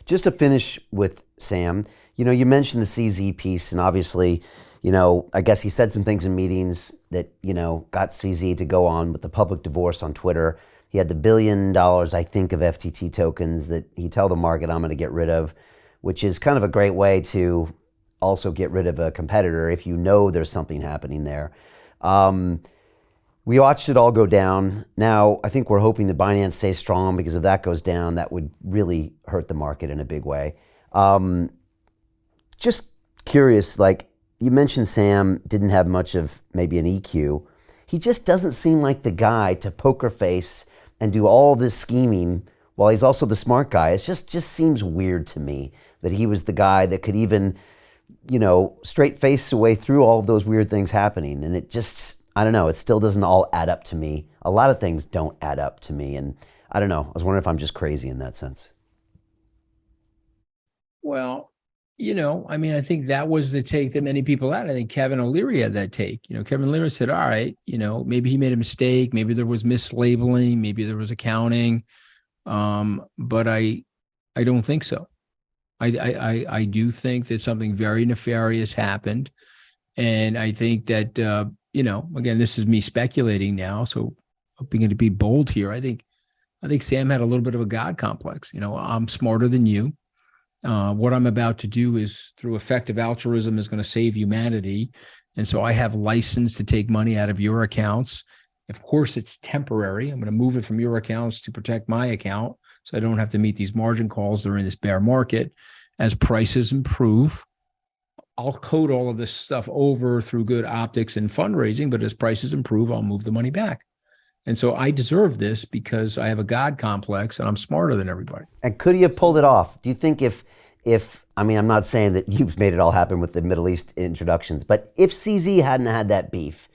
Just to finish with Sam, you mentioned the CZ piece, and obviously, I guess he said some things in meetings that, got CZ to go on with the public divorce on Twitter. He had the $1 billion, I think, of FTT tokens that he told the market I'm going to get rid of, which is kind of a great way to also get rid of a competitor if you know there's something happening there. We watched it all go down. Now, I think we're hoping that Binance stays strong, because if that goes down, that would really hurt the market in a big way. Just curious, you mentioned Sam didn't have much of maybe an EQ. He just doesn't seem like the guy to poker face and do all this scheming while he's also the smart guy. It just seems weird to me that he was the guy that could even, straight face the way through all of those weird things happening. And it just, I don't know, it still doesn't all add up to me. A lot of things don't add up to me. And I don't know, I was wondering if I'm just crazy in that sense. Well, I think that was the take that many people had. I think Kevin O'Leary had that take. Kevin O'Leary said, all right, maybe he made a mistake. Maybe there was mislabeling. Maybe there was accounting. But I don't think so. I do think that something very nefarious happened. And I think that, again, this is me speculating now, so hoping to be bold here. I think Sam had a little bit of a God complex. I'm smarter than you. What I'm about to do is, through effective altruism, is going to save humanity. And so I have license to take money out of your accounts. Of course, it's temporary. I'm going to move it from your accounts to protect my account, so I don't have to meet these margin calls during this bear market. As prices improve, I'll code all of this stuff over through good optics and fundraising, but as prices improve, I'll move the money back. And so I deserve this because I have a God complex and I'm smarter than everybody. And could he have pulled it off? Do you think if I'm not saying that you've made it all happen with the Middle East introductions, but if CZ hadn't had that beef,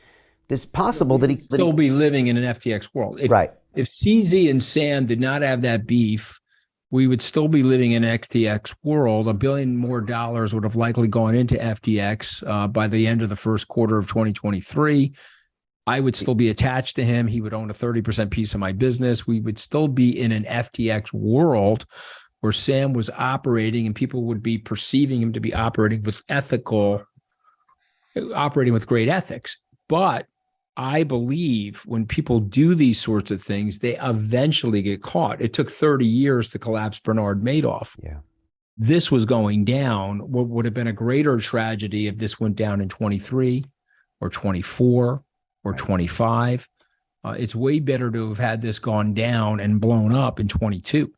it's possible that he'd still be living in an FTX world. Right. If CZ and Sam did not have that beef, we would still be living in an FTX world. $1 billion more would have likely gone into FTX by the end of the first quarter of 2023. I would still be attached to him. He would own a 30% piece of my business. We would still be in an FTX world where Sam was operating and people would be perceiving him to be operating with great ethics. But I believe when people do these sorts of things, they eventually get caught. It took 30 years to collapse Bernard Madoff. Yeah. This was going down. What would have been a greater tragedy if this went down in 23 or 24 or 25. It's way better to have had this gone down and blown up in 22.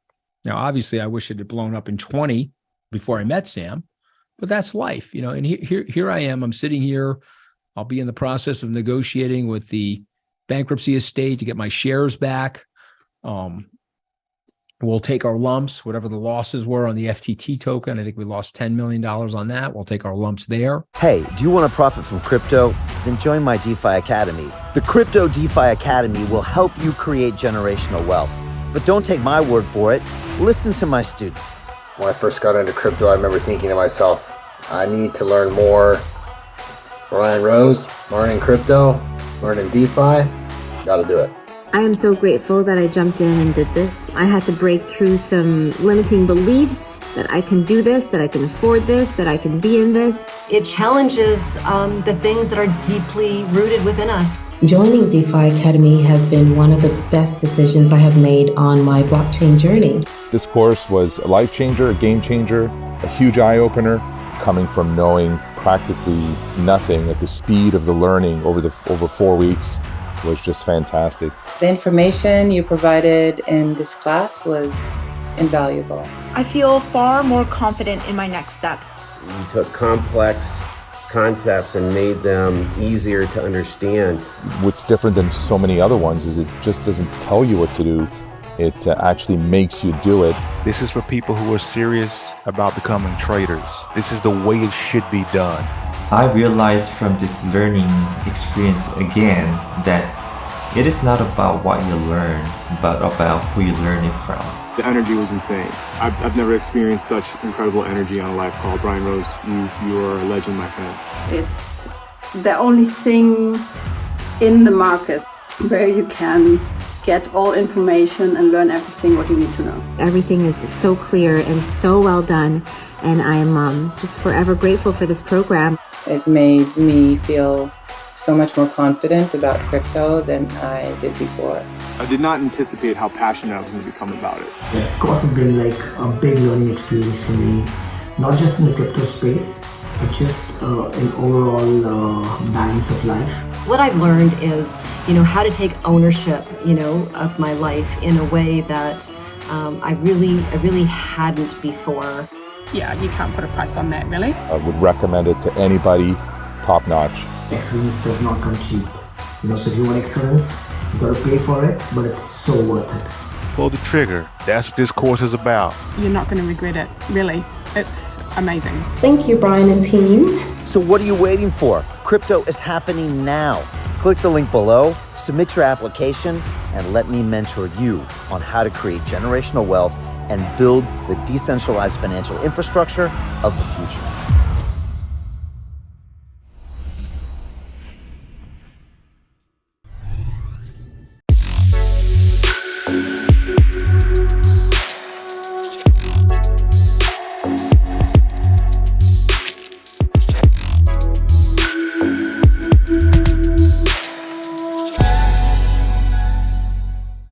Now, obviously, I wish it had blown up in 20 before I met Sam, but that's life, and here I am. I'm sitting here. I'll be in the process of negotiating with the bankruptcy estate to get my shares back. We'll take our lumps, whatever the losses were on the FTT token. I think we lost $10 million on that. We'll take our lumps there. Hey, do you want to profit from crypto? Then join my DeFi Academy. The Crypto DeFi Academy will help you create generational wealth. But don't take my word for it. Listen to my students. When I first got into crypto, I remember thinking to myself, I need to learn more. Brian Rose, learning crypto, learning DeFi, gotta do it. I am so grateful that I jumped in and did this. I had to break through some limiting beliefs that I can do this, that I can afford this, that I can be in this. It challenges the things that are deeply rooted within us. Joining DeFi Academy has been one of the best decisions I have made on my blockchain journey. This course was a life changer, a game changer, a huge eye-opener, coming from knowing practically nothing at the speed of the learning over 4 weeks was just fantastic. The information you provided in this class was invaluable. I feel far more confident in my next steps. You took complex concepts and made them easier to understand. What's different than so many other ones is it just doesn't tell you what to do. It actually makes you do it. This is for people who are serious about becoming traders. This is the way it should be done. I realized from this learning experience again that it is not about what you learn, but about who you learn it from. The energy was insane. I've never experienced such incredible energy on a live call. Brian Rose, you are a legend, my friend. It's the only thing in the market where you can get all information and learn everything what you need to know. Everything is so clear and so well done, and I'm just forever grateful for this program. It made me feel so much more confident about crypto than I did before. I did not anticipate how passionate I was going to become about it. This course has been like a big learning experience for me, not just in the crypto space, but just an overall balance of life. What I've learned is, how to take ownership, of my life in a way that I really hadn't before. Yeah, you can't put a price on that, really. I would recommend it to anybody, top notch. Excellence does not come cheap. So if you want excellence, you gotta pay for it, but it's so worth it. Pull the trigger. That's what this course is about. You're not going to regret it, really. It's amazing. Thank you, Brian and team. So what are you waiting for? Crypto is happening now. Click the link below, submit your application, and let me mentor you on how to create generational wealth and build the decentralized financial infrastructure of the future.